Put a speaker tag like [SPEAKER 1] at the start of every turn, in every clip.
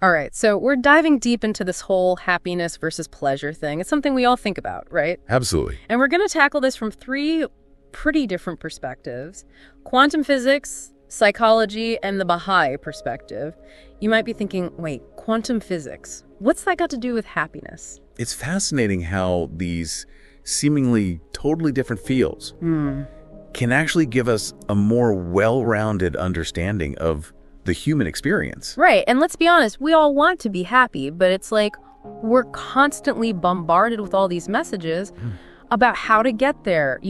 [SPEAKER 1] All right, so we're diving deep into this whole happiness versus pleasure thing. It's something we all think about, right?
[SPEAKER 2] Absolutely.
[SPEAKER 1] And we're going to tackle this from three pretty different perspectives: quantum physics, psychology, and the Baha'i perspective. You might be thinking, wait, quantum physics, what's that got to do with happiness?
[SPEAKER 2] It's fascinating how these seemingly totally different fields can actually give us a more well-rounded understanding of the human experience.
[SPEAKER 1] Right, and let's be honest, we all want to be happy, but it's like we're constantly bombarded with all these messages about how to get there,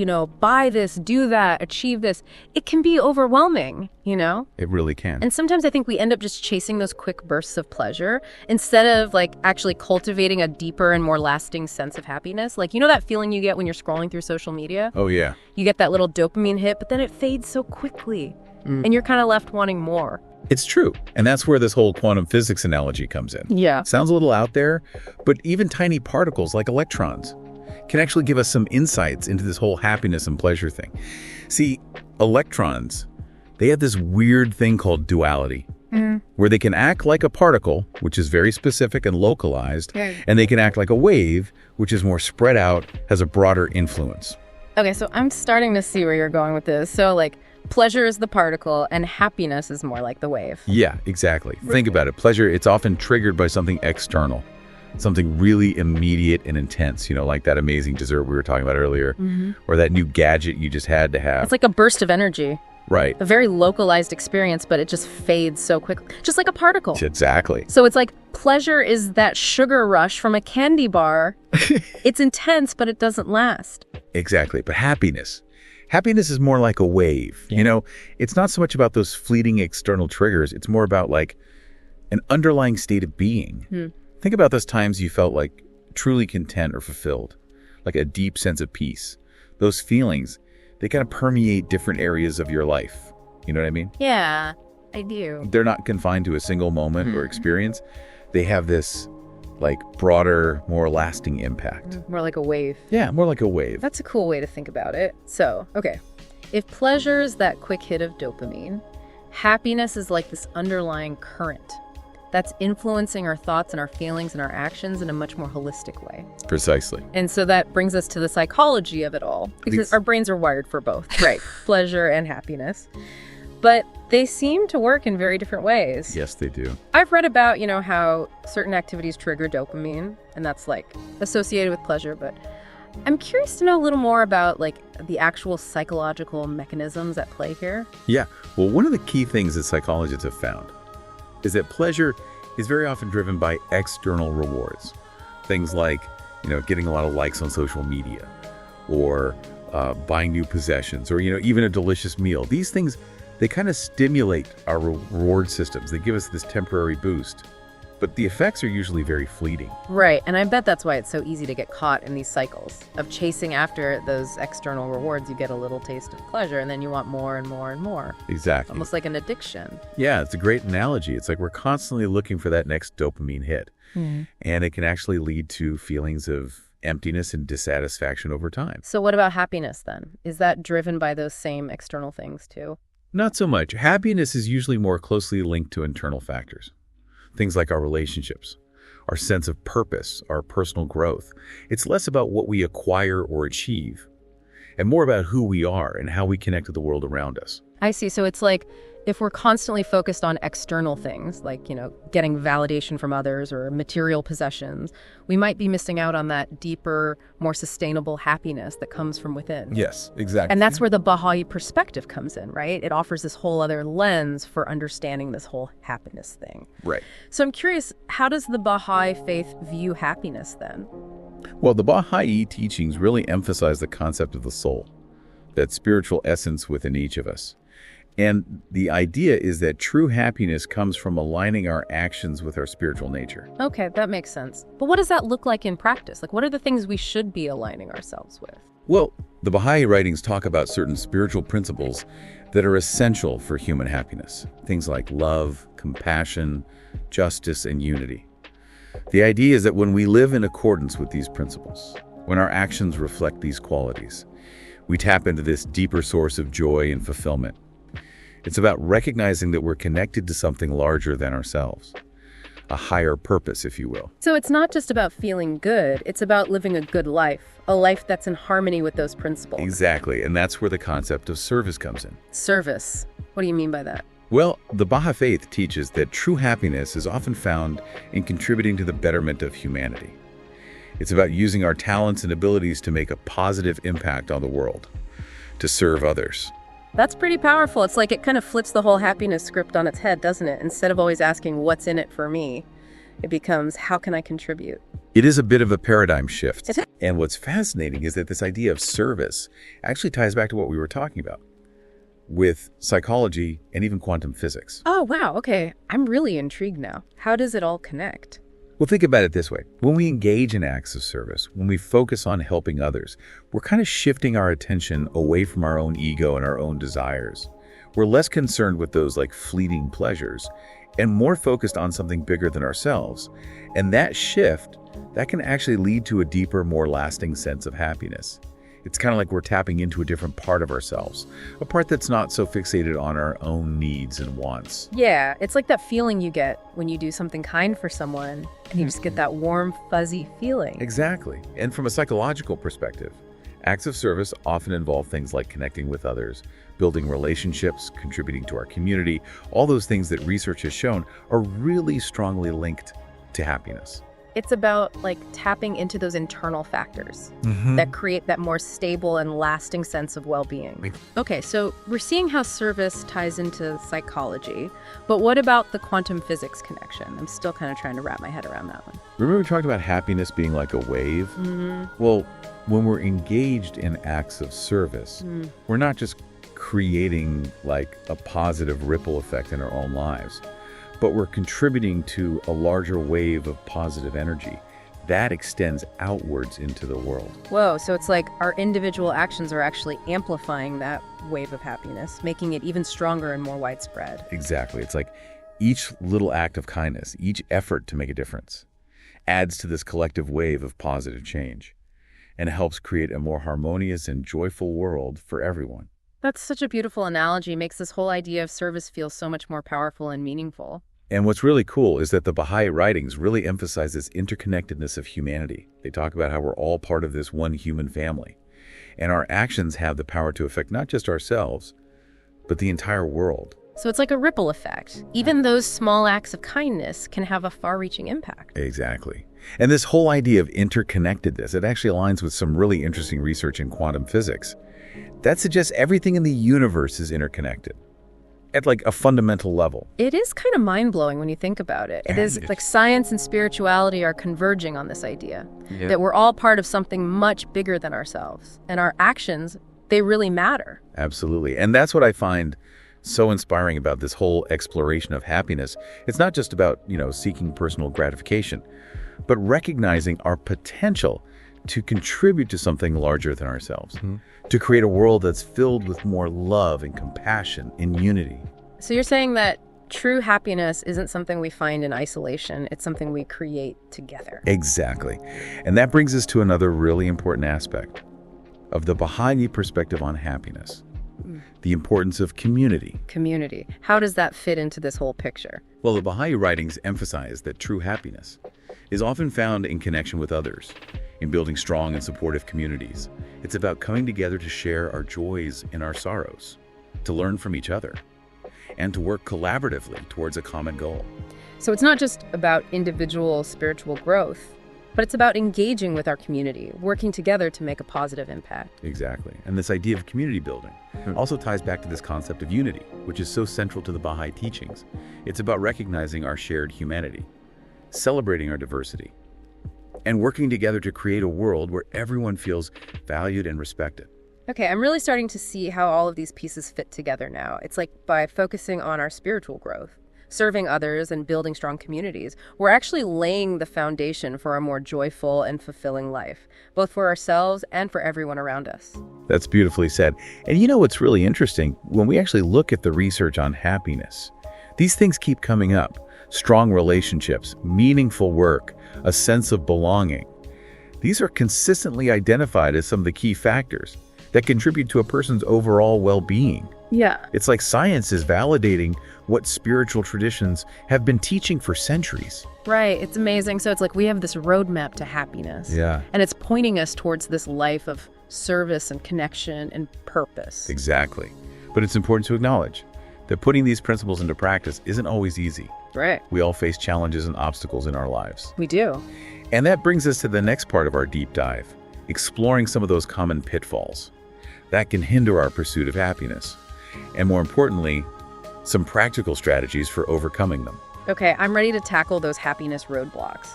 [SPEAKER 1] buy this, do that, achieve this. It can be overwhelming,
[SPEAKER 2] It really can.
[SPEAKER 1] And sometimes I think we end up just chasing those quick bursts of pleasure instead of actually cultivating a deeper and more lasting sense of happiness. That feeling you get when you're scrolling through social media?
[SPEAKER 2] Oh, yeah.
[SPEAKER 1] You get that little dopamine hit, but then it fades so quickly and you're kind of left wanting more.
[SPEAKER 2] It's true. And that's where this whole quantum physics analogy comes in.
[SPEAKER 1] Yeah.
[SPEAKER 2] Sounds a little out there, but even tiny particles like electrons can actually give us some insights into this whole happiness and pleasure thing. See, electrons, they have this weird thing called duality, where they can act like a particle, which is very specific and localized, and they can act like a wave, which is more spread out, has a broader influence.
[SPEAKER 1] Okay, so I'm starting to see where you're going with this. So, pleasure is the particle and happiness is more like the wave.
[SPEAKER 2] Yeah, exactly. Think about it. Pleasure, it's often triggered by something external, something really immediate and intense, like that amazing dessert we were talking about earlier, or that new gadget you just had to have.
[SPEAKER 1] It's like a burst of energy.
[SPEAKER 2] Right.
[SPEAKER 1] A very localized experience, but it just fades so quickly, just like a particle.
[SPEAKER 2] Exactly.
[SPEAKER 1] So it's like pleasure is that sugar rush from a candy bar. It's intense, but it doesn't last.
[SPEAKER 2] Exactly. But happiness is more like a wave.
[SPEAKER 1] Yeah.
[SPEAKER 2] It's not so much about those fleeting external triggers. It's more about an underlying state of being. Think about those times you felt truly content or fulfilled, like a deep sense of peace. Those feelings, they kind of permeate different areas of your life. You know what I mean?
[SPEAKER 1] Yeah, I do.
[SPEAKER 2] They're not confined to a single moment or experience. They have this broader, more lasting impact.
[SPEAKER 1] More like a wave.
[SPEAKER 2] Yeah, more like a wave.
[SPEAKER 1] That's a cool way to think about it. So, okay, if pleasure is that quick hit of dopamine, happiness is like this underlying current that's influencing our thoughts and our feelings and our actions in a much more holistic way.
[SPEAKER 2] Precisely.
[SPEAKER 1] And so that brings us to the psychology of it all, because our brains are wired for both, right? Pleasure and happiness. But they seem to work in very different ways.
[SPEAKER 2] Yes, they do.
[SPEAKER 1] I've read about, how certain activities trigger dopamine, and that's associated with pleasure, but I'm curious to know a little more about the actual psychological mechanisms at play here.
[SPEAKER 2] Yeah. Well, one of the key things that psychologists have found is that pleasure is very often driven by external rewards. Things like, getting a lot of likes on social media, or buying new possessions, or, even a delicious meal. These things, they kind of stimulate our reward systems. They give us this temporary boost, but the effects are usually very fleeting.
[SPEAKER 1] Right, and I bet that's why it's so easy to get caught in these cycles of chasing after those external rewards. You get a little taste of pleasure, and then you want more and more and more.
[SPEAKER 2] Exactly.
[SPEAKER 1] Almost like an addiction.
[SPEAKER 2] Yeah, it's a great analogy. It's like we're constantly looking for that next dopamine hit, and it can actually lead to feelings of emptiness and dissatisfaction over time.
[SPEAKER 1] So what about happiness then? Is that driven by those same external things too?
[SPEAKER 2] Not so much. Happiness is usually more closely linked to internal factors. Things like our relationships, our sense of purpose, our personal growth. It's less about what we acquire or achieve, and more about who we are and how we connect to the world around us.
[SPEAKER 1] I see. So it's if we're constantly focused on external things, getting validation from others or material possessions, we might be missing out on that deeper, more sustainable happiness that comes from within.
[SPEAKER 2] Yes, exactly.
[SPEAKER 1] And that's where the Baha'i perspective comes in, right? It offers this whole other lens for understanding this whole happiness thing.
[SPEAKER 2] Right.
[SPEAKER 1] So I'm curious, how does the Baha'i faith view happiness then?
[SPEAKER 2] Well, the Baha'i teachings really emphasize the concept of the soul, that spiritual essence within each of us. And the idea is that true happiness comes from aligning our actions with our spiritual nature.
[SPEAKER 1] Okay, that makes sense. But what does that look like in practice? What are the things we should be aligning ourselves with?
[SPEAKER 2] Well, the Baha'i writings talk about certain spiritual principles that are essential for human happiness. Things like love, compassion, justice, and unity. The idea is that when we live in accordance with these principles, when our actions reflect these qualities, we tap into this deeper source of joy and fulfillment. It's about recognizing that we're connected to something larger than ourselves, a higher purpose, if you will.
[SPEAKER 1] So it's not just about feeling good, it's about living a good life, a life that's in harmony with those principles.
[SPEAKER 2] Exactly, and that's where the concept of service comes in.
[SPEAKER 1] Service. What do you mean by that?
[SPEAKER 2] Well, the Baha'i faith teaches that true happiness is often found in contributing to the betterment of humanity. It's about using our talents and abilities to make a positive impact on the world, to serve others.
[SPEAKER 1] That's pretty powerful. It's like it kind of flips the whole happiness script on its head, doesn't it? Instead of always asking, what's in it for me? It becomes, how can I contribute?
[SPEAKER 2] It is a bit of a paradigm shift. And what's fascinating is that this idea of service actually ties back to what we were talking about with psychology and even quantum physics.
[SPEAKER 1] Oh, wow. Okay. I'm really intrigued now. How does it all connect?
[SPEAKER 2] Well, think about it this way. When we engage in acts of service, when we focus on helping others, we're kind of shifting our attention away from our own ego and our own desires. We're less concerned with those like fleeting pleasures and more focused on something bigger than ourselves. And that shift, that can actually lead to a deeper, more lasting sense of happiness. It's kind of like we're tapping into a different part of ourselves, a part that's not so fixated on our own needs and wants.
[SPEAKER 1] Yeah, it's like that feeling you get when you do something kind for someone and you just get that warm, fuzzy feeling.
[SPEAKER 2] Exactly. And from a psychological perspective, acts of service often involve things like connecting with others, building relationships, contributing to our community. All those things that research has shown are really strongly linked to happiness.
[SPEAKER 1] It's about like tapping into those internal factors that create that more stable and lasting sense of well-being. Okay, so we're seeing how service ties into psychology, but what about the quantum physics connection? I'm still kind of trying to wrap my head around that one.
[SPEAKER 2] Remember we talked about happiness being like a wave? Well, when we're engaged in acts of service, we're not just creating like a positive ripple effect in our own lives, but we're contributing to a larger wave of positive energy that extends outwards into the world.
[SPEAKER 1] Whoa, so it's like our individual actions are actually amplifying that wave of happiness, making it even stronger and more widespread.
[SPEAKER 2] Exactly. It's like each little act of kindness, each effort to make a difference, adds to this collective wave of positive change and helps create a more harmonious and joyful world for everyone.
[SPEAKER 1] That's such a beautiful analogy. Makes this whole idea of service feel so much more powerful and meaningful.
[SPEAKER 2] And what's really cool is that the Baha'i writings really emphasize this interconnectedness of humanity. They talk about how we're all part of this one human family. And our actions have the power to affect not just ourselves, but the entire world.
[SPEAKER 1] So it's like a ripple effect. Even those small acts of kindness can have a far-reaching impact.
[SPEAKER 2] Exactly. And this whole idea of interconnectedness, it actually aligns with some really interesting research in quantum physics. That suggests everything in the universe is interconnected at like a fundamental level.
[SPEAKER 1] It is kind of mind-blowing when you think about it. It is like science and spirituality are converging on this idea that we're all part of something much bigger than ourselves. And our actions, they really matter.
[SPEAKER 2] Absolutely. And that's what I find so inspiring about this whole exploration of happiness. It's not just about, seeking personal gratification, but recognizing our potential to contribute to something larger than ourselves, to create a world that's filled with more love and compassion and unity.
[SPEAKER 1] So you're saying that true happiness isn't something we find in isolation, it's something we create together.
[SPEAKER 2] Exactly. And that brings us to another really important aspect of the Baha'i perspective on happiness, the importance of community.
[SPEAKER 1] Community. How does that fit into this whole picture?
[SPEAKER 2] Well, the Baha'i writings emphasize that true happiness is often found in connection with others, in building strong and supportive communities. It's about coming together to share our joys and our sorrows, to learn from each other, and to work collaboratively towards a common goal.
[SPEAKER 1] So it's not just about individual spiritual growth, but it's about engaging with our community, working together to make a positive impact.
[SPEAKER 2] Exactly. And this idea of community building also ties back to this concept of unity, which is so central to the Baha'i teachings. It's about recognizing our shared humanity, celebrating our diversity, and working together to create a world where everyone feels valued and respected.
[SPEAKER 1] Okay, I'm really starting to see how all of these pieces fit together now. It's like by focusing on our spiritual growth, serving others, and building strong communities, we're actually laying the foundation for a more joyful and fulfilling life, both for ourselves and for everyone around us.
[SPEAKER 2] That's beautifully said. And what's really interesting? When we actually look at the research on happiness, these things keep coming up. Strong relationships, meaningful work, a sense of belonging. These are consistently identified as some of the key factors that contribute to a person's overall well-being.
[SPEAKER 1] Yeah.
[SPEAKER 2] It's like science is validating what spiritual traditions have been teaching for centuries.
[SPEAKER 1] Right. It's amazing. So it's like we have this roadmap to happiness.
[SPEAKER 2] Yeah.
[SPEAKER 1] And it's pointing us towards this life of service and connection and purpose.
[SPEAKER 2] Exactly. But it's important to acknowledge that putting these principles into practice isn't always easy.
[SPEAKER 1] Right.
[SPEAKER 2] We all face challenges and obstacles in our lives.
[SPEAKER 1] We do.
[SPEAKER 2] And that brings us to the next part of our deep dive, exploring some of those common pitfalls that can hinder our pursuit of happiness. And more importantly, some practical strategies for overcoming them.
[SPEAKER 1] Okay, I'm ready to tackle those happiness roadblocks.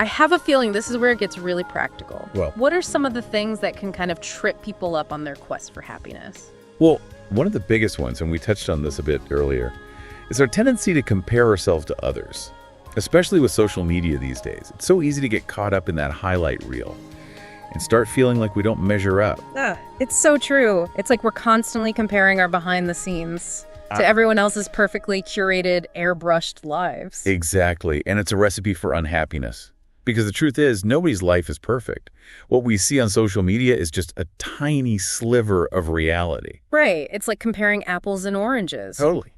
[SPEAKER 1] I have a feeling this is where it gets really practical.
[SPEAKER 2] Well,
[SPEAKER 1] what are some of the things that can kind of trip people up on their quest for happiness?
[SPEAKER 2] Well, one of the biggest ones, and we touched on this a bit earlier, is our tendency to compare ourselves to others, especially with social media these days. It's so easy to get caught up in that highlight reel and start feeling like we don't measure up.
[SPEAKER 1] It's so true. It's like we're constantly comparing our behind the scenes to everyone else's perfectly curated, airbrushed lives.
[SPEAKER 2] Exactly, and it's a recipe for unhappiness. Because the truth is, nobody's life is perfect. What we see on social media is just a tiny sliver of reality.
[SPEAKER 1] Right. It's like comparing apples and oranges.
[SPEAKER 2] Totally.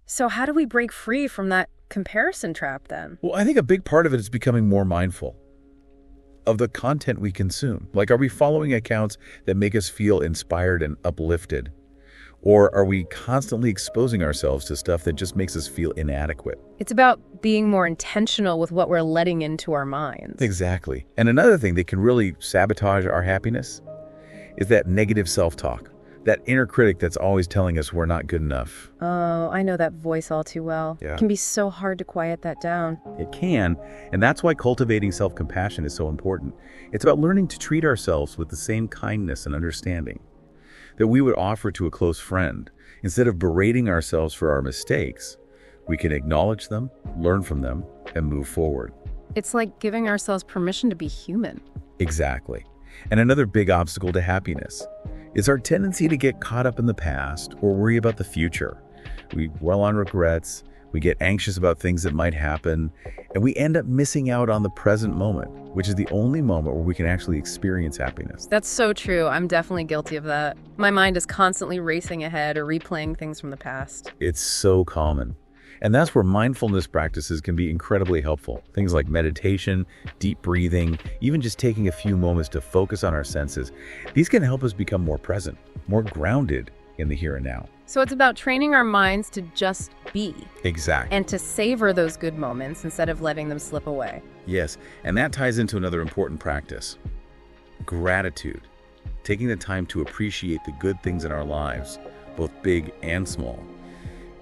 [SPEAKER 1] So how do we break free from that comparison trap then?
[SPEAKER 2] Well, I think a big part of it is becoming more mindful of the content we consume. Like, are we following accounts that make us feel inspired and uplifted? Or are we constantly exposing ourselves to stuff that just makes us feel inadequate?
[SPEAKER 1] It's about being more intentional with what we're letting into our minds.
[SPEAKER 2] Exactly. And another thing that can really sabotage our happiness is that negative self-talk, that inner critic that's always telling us we're not good enough.
[SPEAKER 1] Oh, I know that voice all too well.
[SPEAKER 2] Yeah.
[SPEAKER 1] It can be so hard to quiet that down.
[SPEAKER 2] It can, and that's why cultivating self-compassion is so important. It's about learning to treat ourselves with the same kindness and understanding that we would offer to a close friend. Instead of berating ourselves for our mistakes, we can acknowledge them, learn from them, and move forward.
[SPEAKER 1] It's like giving ourselves permission to be human.
[SPEAKER 2] Exactly. And another big obstacle to happiness is our tendency to get caught up in the past or worry about the future. We dwell on regrets, we get anxious about things that might happen, and we end up missing out on the present moment, which is the only moment where we can actually experience happiness.
[SPEAKER 1] That's so true. I'm definitely guilty of that. My mind is constantly racing ahead or replaying things from the past.
[SPEAKER 2] It's so common. And that's where mindfulness practices can be incredibly helpful. Things like meditation, deep breathing, even just taking a few moments to focus on our senses. These can help us become more present, more grounded in the here and now.
[SPEAKER 1] So it's about training our minds to just be.
[SPEAKER 2] Exactly.
[SPEAKER 1] And to savor those good moments instead of letting them slip away.
[SPEAKER 2] Yes, and that ties into another important practice. Gratitude. Taking the time to appreciate the good things in our lives, both big and small,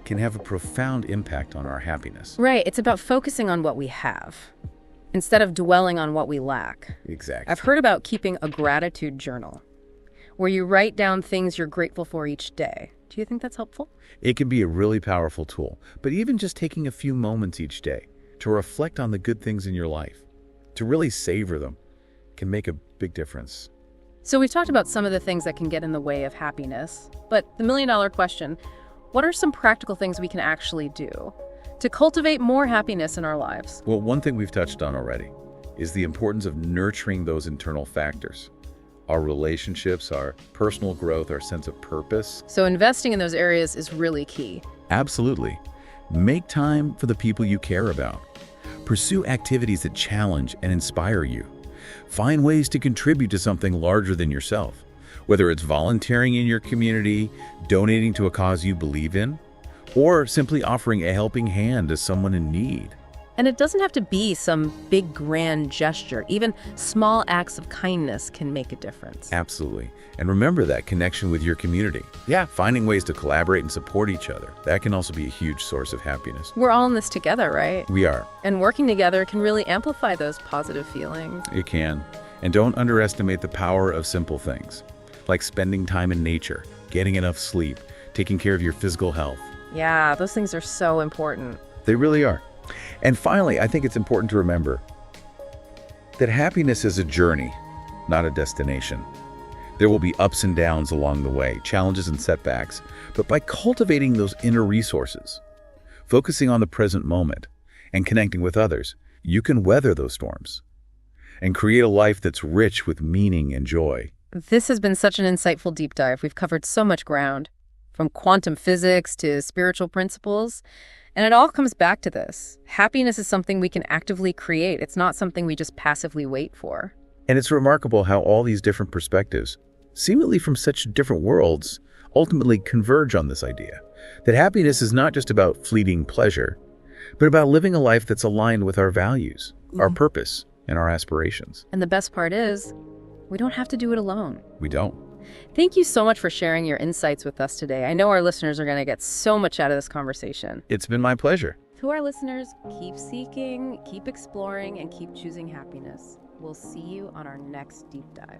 [SPEAKER 2] can have a profound impact on our happiness.
[SPEAKER 1] Right. It's about focusing on what we have instead of dwelling on what we lack.
[SPEAKER 2] Exactly.
[SPEAKER 1] I've heard about keeping a gratitude journal where you write down things you're grateful for each day. Do you think that's helpful?
[SPEAKER 2] It can be a really powerful tool, but even just taking a few moments each day to reflect on the good things in your life, to really savor them, can make a big difference.
[SPEAKER 1] So we've talked about some of the things that can get in the way of happiness, but the million-dollar question, what are some practical things we can actually do to cultivate more happiness in our lives?
[SPEAKER 2] Well, one thing we've touched on already is the importance of nurturing those internal factors. Our relationships, our personal growth, our sense of purpose.
[SPEAKER 1] So investing in those areas is really key.
[SPEAKER 2] Absolutely. Make time for the people you care about. Pursue activities that challenge and inspire you. Find ways to contribute to something larger than yourself, whether it's volunteering in your community, donating to a cause you believe in, or simply offering a helping hand to someone in need.
[SPEAKER 1] And it doesn't have to be some big grand gesture. Even small acts of kindness can make a difference.
[SPEAKER 2] Absolutely. And remember that connection with your community. Yeah, finding ways to collaborate and support each other. That can also be a huge source of happiness.
[SPEAKER 1] We're all in this together, right?
[SPEAKER 2] We are.
[SPEAKER 1] And working together can really amplify those positive feelings.
[SPEAKER 2] It can. And don't underestimate the power of simple things, like spending time in nature, getting enough sleep, taking care of your physical health.
[SPEAKER 1] Yeah, those things are so important.
[SPEAKER 2] They really are. And finally, I think it's important to remember that happiness is a journey, not a destination. There will be ups and downs along the way, challenges and setbacks, but by cultivating those inner resources, focusing on the present moment, and connecting with others, you can weather those storms and create a life that's rich with meaning and joy.
[SPEAKER 1] This has been such an insightful deep dive. We've covered so much ground, from quantum physics to spiritual principles, and it all comes back to this. Happiness is something we can actively create. It's not something we just passively wait for.
[SPEAKER 2] And it's remarkable how all these different perspectives, seemingly from such different worlds, ultimately converge on this idea that happiness is not just about fleeting pleasure, but about living a life that's aligned with our values, our purpose, and our aspirations.
[SPEAKER 1] And the best part is, we don't have to do it alone.
[SPEAKER 2] We don't.
[SPEAKER 1] Thank you so much for sharing your insights with us today. I know our listeners are going to get so much out of this conversation.
[SPEAKER 2] It's been my pleasure.
[SPEAKER 1] To our listeners, keep seeking, keep exploring, and keep choosing happiness. We'll see you on our next deep dive.